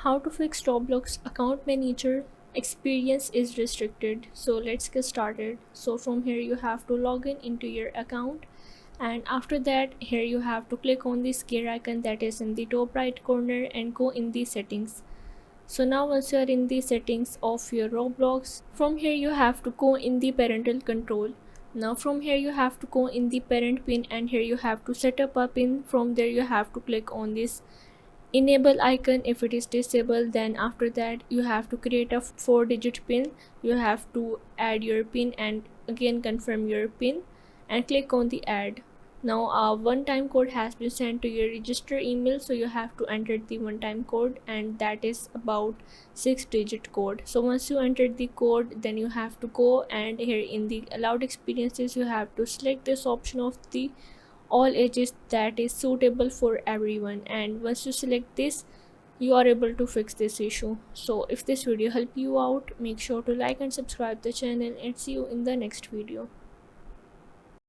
How to fix Roblox account manager experience is restricted. So let's get started. So from here you have to log in into your account, and after that here you have to click on this gear icon that is in the top right corner and go in the settings. So now once you are in the settings of your Roblox, from here you have to go in the parental control. Now from here you have to go in the parent pin, and here you have to set up a pin. From there you have to click on this enable icon. If it is disabled, then after that you have to create a 4-digit pin. You have to add your pin and again confirm your pin and click on the add. Now a one-time code has been sent to your register email, so you have to enter the one-time code, and that is about 6-digit code. So once you enter the code, then you have to go, and here in the allowed experiences you have to select this option of the all ages that is suitable for everyone, and once you select this, you are able to fix this issue. So if this video helped you out, make sure to like and subscribe the channel, and see you in the next video.